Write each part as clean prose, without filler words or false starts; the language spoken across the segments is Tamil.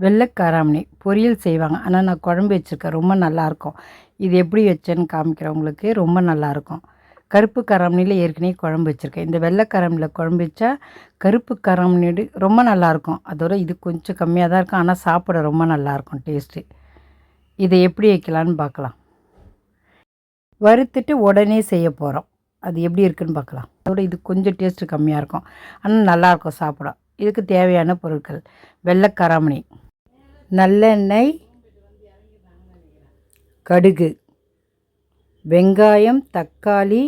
வெள்ளை காராமணி பொரியல் செய்வாங்க. ஆனால் நான் குழம்பு வச்சுருக்கேன். ரொம்ப நல்லாயிருக்கும். இது எப்படி வச்சேன்னு காமிக்கிறேன் உங்களுக்கு. ரொம்ப நல்லாயிருக்கும். கருப்பு காராமணியில் ஏற்கனவே குழம்பு வச்சுருக்கேன். இந்த வெள்ளை காராமணியில் குழம்பு வச்சா கருப்பு காராமணியோட ரொம்ப நல்லாயிருக்கும். அதோட இது கொஞ்சம் கம்மியாக தான் இருக்கும். ஆனால் சாப்பிட ரொம்ப நல்லாயிருக்கும் டேஸ்ட்டு. இதை எப்படி வைக்கலான்னு பார்க்கலாம். வறுத்துட்டு உடனே செய்ய போகிறோம். அது எப்படி இருக்குன்னு பார்க்கலாம். அதோட இது கொஞ்சம் டேஸ்ட்டு கம்மியாக இருக்கும். ஆனால் நல்லாயிருக்கும் சாப்பிட. இதுக்கு தேவையான பொருட்கள்: வெள்ளை காராமணி, நல்லெண்ணெய், கடுகு, வெங்காயம், தக்காளி,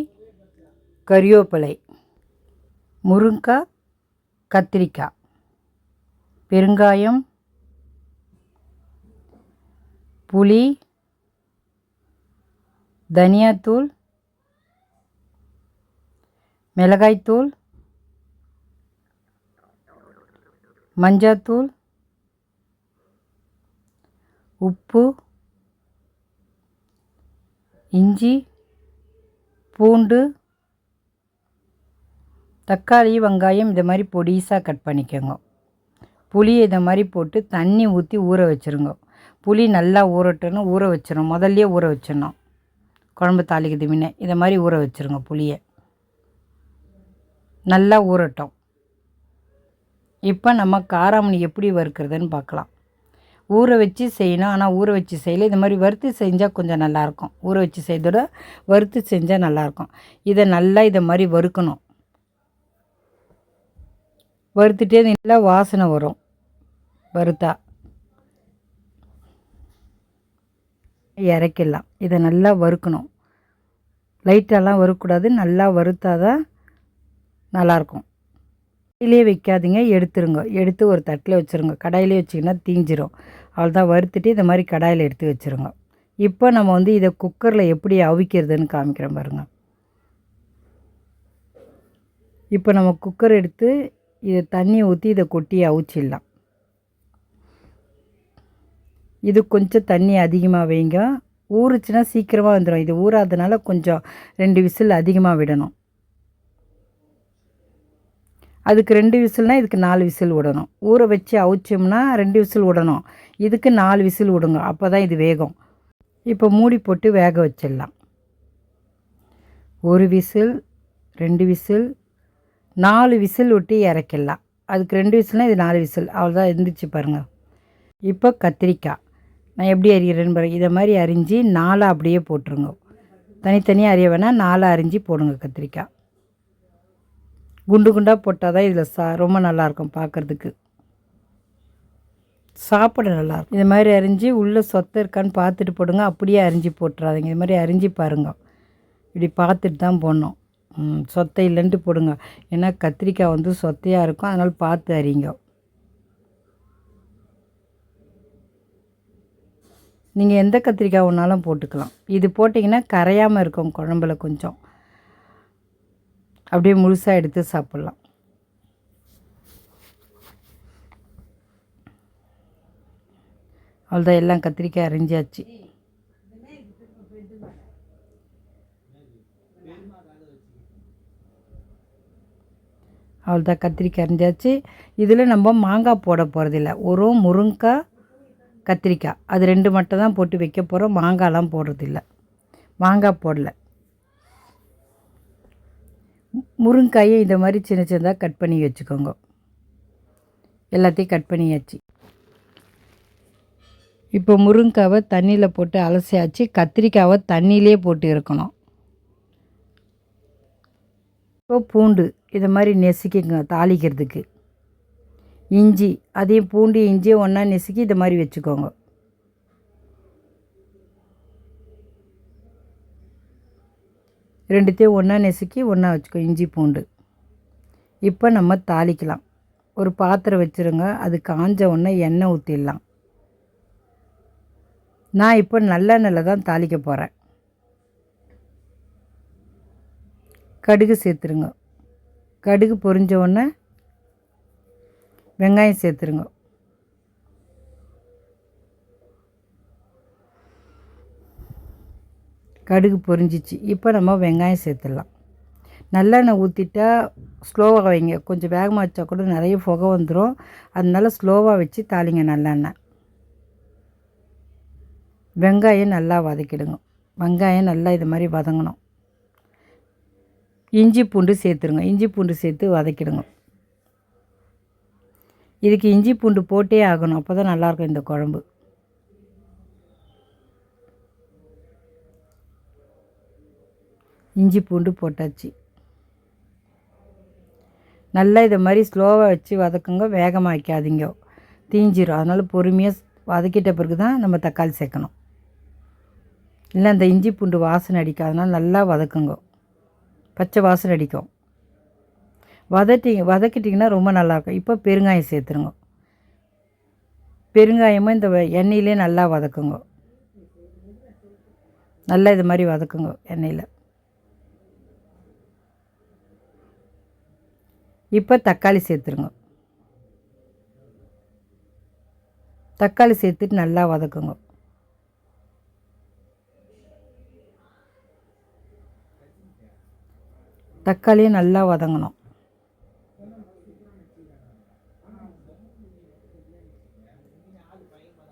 கறிவேப்பிலை, முருங்கைக்காய், கத்திரிக்காய், பெருங்காயம், புளி, தனியாத்தூள், மிளகாய்த்தூள், மஞ்சத்தூள், உப்பு, இஞ்சி, பூண்டு, தக்காளி, வெங்காயம் இதை மாதிரி பொடிசாக கட் பண்ணிக்கோங்க. புளியை இதை மாதிரி போட்டு தண்ணி ஊற்றி ஊற வச்சுருங்க. புளி நல்லா ஊறட்டுன்னு ஊற வச்சிடணும். முதல்லையே ஊற வச்சிடணும். குழம்பு தாளிக்கிறது முன்ன இதை மாதிரி ஊற வச்சுருங்க. புளியை நல்லா ஊறட்டும். இப்போ நம்ம காராமணி எப்படி வறுக்கிறதுன்னு பார்க்கலாம். ஊற வச்சு செய்யணும். ஆனால் ஊற வச்சு செய்யலை. இது மாதிரி வறுத்து செஞ்சால் கொஞ்சம் நல்லாயிருக்கும். ஊற வச்சு செய்தோட வறுத்து செஞ்சால் நல்லாயிருக்கும். இதை நல்லா இதை மாதிரி வறுக்கணும். வறுத்துட்டே நல்லா வாசனை வரும். வறுத்தா இறக்கிடலாம். இதை நல்லா வறுக்கணும். லைட்டாலாம் வறுக்கக்கூடாது. நல்லா வறுத்தா தான் நல்லாயிருக்கும். கடாயிலே வைக்காதீங்க, எடுத்துருங்க. எடுத்து ஒரு தட்டில் வச்சுருங்க. கடாயிலே வச்சிங்கன்னா தீஞ்சிரும். அவ்வளோதான். வறுத்துட்டு இந்த மாதிரி கடாயில் எடுத்து வச்சுருங்க. இப்போ நம்ம இதை குக்கரில் எப்படி அவிக்கிறதுன்னு காமிக்கிறேன் பாருங்கள். இப்போ நம்ம குக்கர் எடுத்து இதை தண்ணி ஊற்றி இதை கொட்டி அவிச்சிடலாம். இது கொஞ்சம் தண்ணி அதிகமாக வைங்க. ஊறுச்சுன்னா சீக்கிரமாக வந்துடும். இது ஊறாதனால கொஞ்சம் 2 விசில் அதிகமாக விடணும். அதுக்கு 2 விசில்னால் இதுக்கு 4 விசில் விடணும். ஊற வச்சு அவிச்சோம்னா 2 விசில் விடணும். இதுக்கு 4 விசில் விடுங்க. அப்போ தான் இது வேகும். இப்போ மூடி போட்டு வேக வச்சிடலாம். 1 விசில், 2 விசில், 4 விசில் விட்டு இறக்கிடலாம். அதுக்கு 2 விசில்னால் இது 4 விசில். அவ்வளோதான். இருந்துச்சு பாருங்கள். இப்போ கத்திரிக்காய் நான் எப்படி அரிகிறேன்னு பாருங்கள். இதை மாதிரி அரிஞ்சு 4 அப்படியே போட்டுருங்க. தனித்தனியாக அரிய வேணால் 4 அரிஞ்சு போடுங்க. கத்திரிக்காய் குண்டு குண்டாக போட்டால் தான் இதில் ரொம்ப நல்லாயிருக்கும் பார்க்குறதுக்கு. சாப்பிட நல்லாயிருக்கும். இது மாதிரி அரிஞ்சு உள்ளே சொத்தை இருக்கான்னு பார்த்துட்டு போடுங்க. அப்படியே அரிஞ்சு போட்டுறாதீங்க. இது மாதிரி அரிஞ்சு பாருங்க. இப்படி பார்த்துட்டு தான் போடணும். சொத்தை இல்லைன்ட்டு போடுங்க. ஏன்னா கத்திரிக்காய் சொத்தையாக இருக்கும். அதனால் பார்த்து அரிங்க. நீங்கள் எந்த கத்திரிக்காய் ஒன்றாலும் போட்டுக்கலாம். இது போட்டிங்கன்னா கரையாமல் இருக்கும் குழம்புல. கொஞ்சம் அப்படியே முழுசாக எடுத்து சாப்பிட்லாம். அவ்வளோதான். எல்லாம் கத்திரிக்காய் அரிஞ்சாச்சு. அவ்வளோதான். கத்திரிக்காய் அரிஞ்சாச்சு. இதில் நம்ம மாங்காய் போட போகிறதில்ல. ஒரு முருங்கைக்காய், கத்திரிக்காய் அது 2 மட்டும் தான் போட்டு வைக்க போகிறோம். மாங்காய்லாம் போடுறதில்ல. மாங்காய் போடலை. முருங்காயை இந்த மாதிரி சின்ன சின்னதாக கட் பண்ணி வச்சுக்கோங்க. எல்லாத்தையும் கட் பண்ணியாச்சு. இப்போ முருங்காவை தண்ணியில் போட்டு அலசியாச்சு. கத்திரிக்காவை தண்ணியிலே போட்டு இருக்கணும். இப்போ பூண்டு இதை மாதிரி நெசுக்கிங்க தாளிக்கிறதுக்கு. இஞ்சி அதையும் பூண்டு இஞ்சியும் ஒன்றா நெசுக்கி இதை மாதிரி வச்சுக்கோங்க. ரெண்டுத்தையும் ஒன்றா நெசுக்கி ஒன்றா வச்சுக்கோ. இஞ்சி பூண்டு. இப்போ நம்ம தாளிக்கலாம். ஒரு பாத்திரம் வச்சுருங்க. அது காஞ்ச உடனே எண்ணெய் ஊற்றிடலாம். நான் இப்போ நல்லெண்ணெயில் தான் தாளிக்க போகிறேன். கடுகு சேர்த்துருங்க. கடுகு பொரிஞ்ச உடனே வெங்காயம் சேர்த்துருங்க. கடுகு பொரிஞ்சிச்சு. இப்போ நம்ம வெங்காயம் சேர்த்துடலாம். நல்லெண்ணெய் ஊற்றிட்டா ஸ்லோவாக வைங்க. கொஞ்சம் வேகமாக வச்சா கூட நிறைய புகை வந்துடும். அதனால ஸ்லோவாக வச்சு தாளிங்க நல்லெண்ணெய். வெங்காயம் நல்லா வதக்கிடுங்க. வெங்காயம் நல்லா இது மாதிரி வதங்கணும். இஞ்சி பூண்டு சேர்த்துருங்க. இஞ்சி பூண்டு சேர்த்து வதக்கிடுங்க. இதுக்கு இஞ்சி பூண்டு போட்டே ஆகணும். அப்போ தான் நல்லாயிருக்கும் இந்த குழம்பு. இஞ்சி பூண்டு போட்டாச்சு. நல்லா இதை மாதிரி ஸ்லோவாக வச்சு வதக்குங்க. வேகமாக வைக்காதீங்க, தீஞ்சிரும். அதனால் பொறுமையாக வதக்கிட்ட பிறகு தான் நம்ம தக்காளி சேர்க்கணும். இல்லை அந்த இஞ்சி பூண்டு வாசனை அடிக்கும். அதனால் நல்லா வதக்குங்க. பச்சை வாசனை அடிக்கும். வதக்கிட்டிங்கன்னா ரொம்ப நல்லாயிருக்கும். இப்போ பெருங்காயம் சேர்த்துருங்க. பெருங்காயமும் இந்த எண்ணெயிலே நல்லா வதக்குங்க. நல்லா இது மாதிரி வதக்குங்க எண்ணெயில். இப்போ தக்காளி சேர்த்துருங்க. தக்காளி சேர்த்துட்டு நல்லா வதக்குங்க. தக்காளியும் நல்லா வதங்கணும்.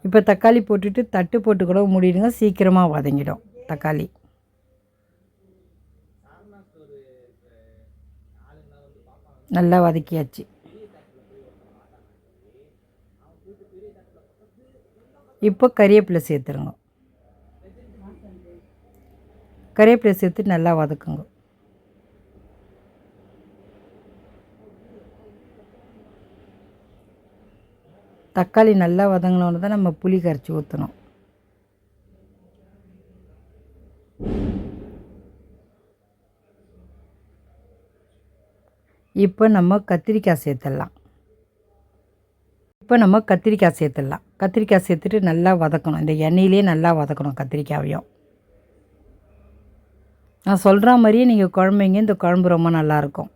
இப்போ தக்காளி போட்டுட்டு தட்டு போட்டு கூட மூடிடுங்க. சீக்கிரமாக வதங்கிடும் தக்காளி. நல்லா வதக்கியாச்சு. இப்போ கறிவேப்பிலை சேர்த்துருங்க. கறிவேப்பிலை சேர்த்து நல்லா வதக்குங்க. தக்காளி நல்லா வதங்கினோன்னு தான் நம்ம புளி கரைச்சி ஊற்றணும். இப்போ நம்ம கத்திரிக்காய் சேர்த்துடலாம். கத்திரிக்காய் சேர்த்துட்டு நல்லா வதக்கணும். இந்த எண்ணெயிலே நல்லா வதக்கணும் கத்திரிக்காயையும். நான் சொல்கிற மாதிரியே நீங்கள் குழம்புங்க. இந்த குழம்பு ரொம்ப நல்லாயிருக்கும்.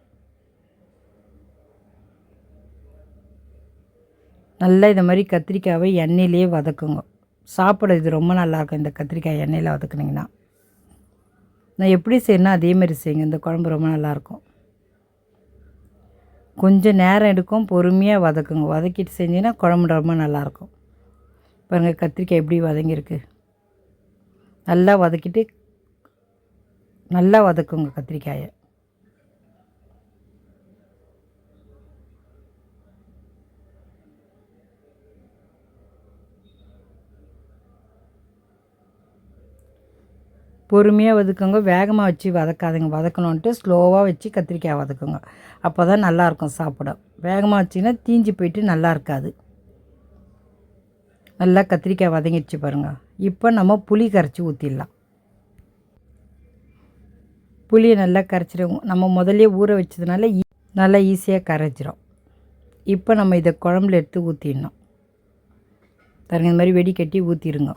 நல்லா இந்த மாதிரி கத்திரிக்காயை எண்ணெயிலே வதக்குங்க. சாப்பிட இது ரொம்ப நல்லாயிருக்கும். இந்த கத்திரிக்காய் எண்ணெயில் வதக்குனிங்கன்னா நான் எப்படி செய்யணும் அதே மாதிரி செய்யுங்க. இந்த குழம்பு ரொம்ப நல்லாயிருக்கும். கொஞ்சம் நேரம் எடுக்கும். பொறுமையாக வதக்குங்க. வதக்கிட்டு செஞ்சிங்கன்னா குழம்பு ரொம்ப நல்லாயிருக்கும். பாருங்கள் கத்திரிக்காய் எப்படி வதங்கியிருக்கு. நல்லா வதக்கிட்டு நல்லா வதக்குங்க கத்திரிக்காயை. பொறுமையாக வதக்குங்க. வேகமாக வச்சு வதக்காதுங்க. வதக்கணுன்ட்டு ஸ்லோவாக வச்சு கத்திரிக்காய் வதக்குங்க. அப்போ தான் நல்லாயிருக்கும் சாப்பிட. வேகமாக வச்சிங்கன்னா தீஞ்சு போயிட்டு நல்லா இருக்காது. நல்லா கத்திரிக்காய் வதங்கிடுச்சு பாருங்கள். இப்போ நம்ம புளி கரைச்சி ஊற்றிடலாம். புளியை நல்லா கரைச்சிடுவோம். நம்ம முதல்ல ஊற வச்சதுனால நல்லா ஈஸியாக கரைச்சிரும். இப்போ நம்ம இதை குழம்புல எடுத்து ஊற்றிடணும். பாருங்க இந்த மாதிரி வெடி கட்டி ஊற்றிடுங்க.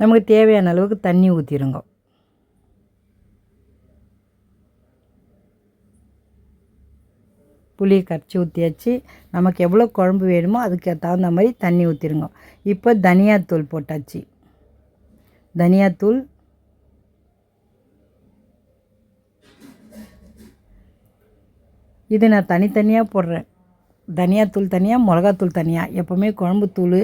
நமக்கு தேவையான அளவுக்கு தண்ணி ஊற்றிடுங்க. புளியை கரைச்சி ஊற்றியாச்சு. நமக்கு எவ்வளோ குழம்பு வேணுமோ அதுக்கு தகுந்த மாதிரி தண்ணி ஊற்றிடுங்க. இப்போ தனியாத்தூள் போட்டாச்சு. தனியாத்தூள் இது நான் தனித்தனியாக போடுறேன். தனியாத்தூள் தனியாக, மிளகாத்தூள் தனியாக. எப்போவுமே குழம்பு தூள்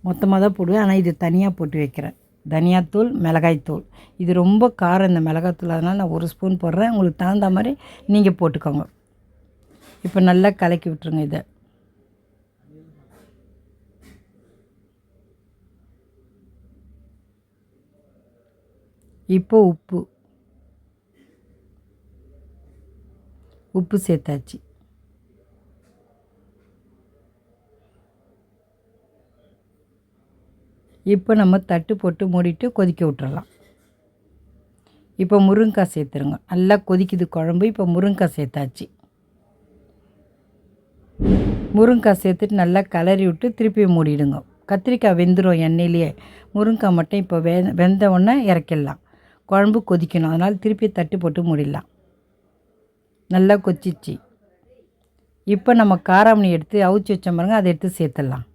மொத்தமாக தான் போடுவேன். ஆனால் இது தனியாக போட்டு வைக்கிறேன். தனியாத்தூள், மிளகாய்த்தூள். இது ரொம்ப காரம் இந்த மிளகாத்தூள். அதனால் நான் 1 ஸ்பூன் போடுறேன். உங்களுக்கு தகுந்த மாதிரி நீங்கள் போட்டுக்கோங்க. இப்போ நல்லா கலக்கி விட்டுருங்க இதை. இப்போ உப்பு சேர்த்தாச்சு. இப்போ நம்ம தட்டு போட்டு மூடிட்டு கொதிக்க விட்டுறலாம். இப்போ முருங்கைக்காய் சேர்த்துருங்க. நல்லா கொதிக்குது குழம்பு. இப்போ முருங்கைக்காய் சேர்த்தாச்சு. முருங்கைக்காய் சேர்த்துட்டு நல்லா கிளறி விட்டு திருப்பி மூடிடுங்க. கத்திரிக்காய் வெந்துடும் எண்ணெயிலேயே. முருங்கைக்காய் மட்டும் இப்போ வெந்த உடனே இறக்கிடலாம். குழம்பு கொதிக்கணும். அதனால் திருப்பி தட்டு போட்டு மூடிடலாம். நல்லா கொச்சிச்சு. இப்போ நம்ம காராமணி எடுத்து அவிச்சு வச்ச பாருங்க, அதை எடுத்து சேர்த்துடலாம்.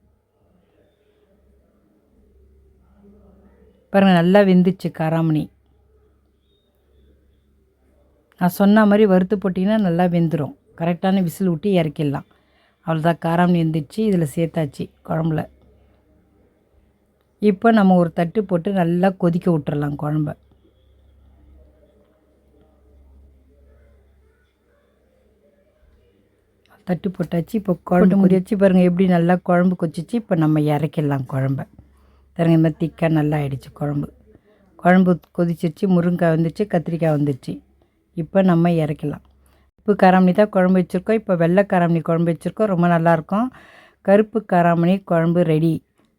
பாருங்கள் நல்லா வெந்துச்சு காராமணி. நான் சொன்ன மாதிரி வறுத்து போட்டிங்கன்னா நல்லா வெந்துடும். கரெக்டான விசில் விட்டு இறக்கிடலாம். அவ்வளோதான், காராமணி வெந்துடுச்சு. இதில் சேர்த்தாச்சு குழம்புல. இப்போ நம்ம ஒரு தட்டு போட்டு நல்லா கொதிக்க விட்டுறலாம் குழம்ப. தட்டு போட்டாச்சு. இப்போ குழம்பு கொதிச்சு பாருங்கள் எப்படி நல்லா குழம்பு கொச்சிச்சு. இப்போ நம்ம இறக்கிடலாம் குழம்ப. பாருங்க இந்த மாதிரி திக்காக நல்லா ஆயிடுச்சு குழம்பு. குழம்பு கொதிச்சிருச்சு. முருங்கைக்காய் வந்துச்சு, கத்திரிக்காய் வந்துடுச்சு. இப்போ நம்ம இறக்கலாம். உப்பு காராமணி தான் குழம்பு வச்சுருக்கோம். இப்போ வெள்ளை காராமணி குழம்பு வச்சுருக்கோம். ரொம்ப நல்லாயிருக்கும். கருப்பு காராமணி குழம்பு ரெடி.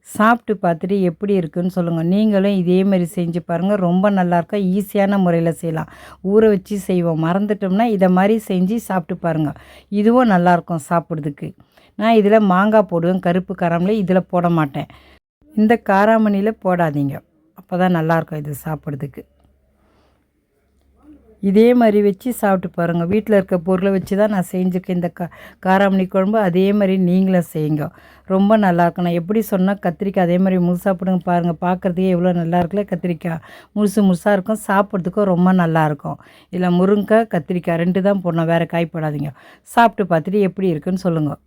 சாப்பிட்டு பார்த்துட்டு எப்படி இருக்குதுன்னு சொல்லுங்கள். நீங்களும் இதேமாரி செஞ்சு பாருங்கள். ரொம்ப நல்லாயிருக்கும். ஈஸியான முறையில் செய்யலாம். ஊற வச்சு செய்வோம், மறந்துட்டோம்னா இதை மாதிரி செஞ்சு சாப்பிட்டு பாருங்கள். இதுவும் நல்லாயிருக்கும் சாப்பிட்றதுக்கு. நான் இதில் மாங்காய் போடுவேன். கருப்பு காராமணி இதில் போட மாட்டேன். இந்த காராமணியில் போடாதீங்க, அப்போ தான் நல்லாயிருக்கும் இது சாப்பிட்றதுக்கு. இதே மாதிரி வச்சு சாப்பிட்டு பாருங்கள். வீட்டில் இருக்க பொருளை வச்சு தான் நான் செஞ்சுருக்கேன் இந்த காராமணி குழம்பு. அதே மாதிரி நீங்களும் செய்யுங்க. ரொம்ப நல்லாயிருக்கும். நான் எப்படி சொன்னால் கத்திரிக்காய் அதே மாதிரி முழுசாக போடுங்க பாருங்கள். பார்க்குறதுக்கே எவ்வளோ நல்லா இருக்குல்ல. கத்திரிக்காய் முழுசாக இருக்கும். சாப்பிட்றதுக்கும் ரொம்ப நல்லாயிருக்கும். இதில் முருங்கைக்காய், கத்திரிக்காய் 2 தான் போடணும், வேறு காய் போடாதீங்க. சாப்பிட்டு பார்த்துட்டு எப்படி இருக்குன்னு சொல்லுங்கள்.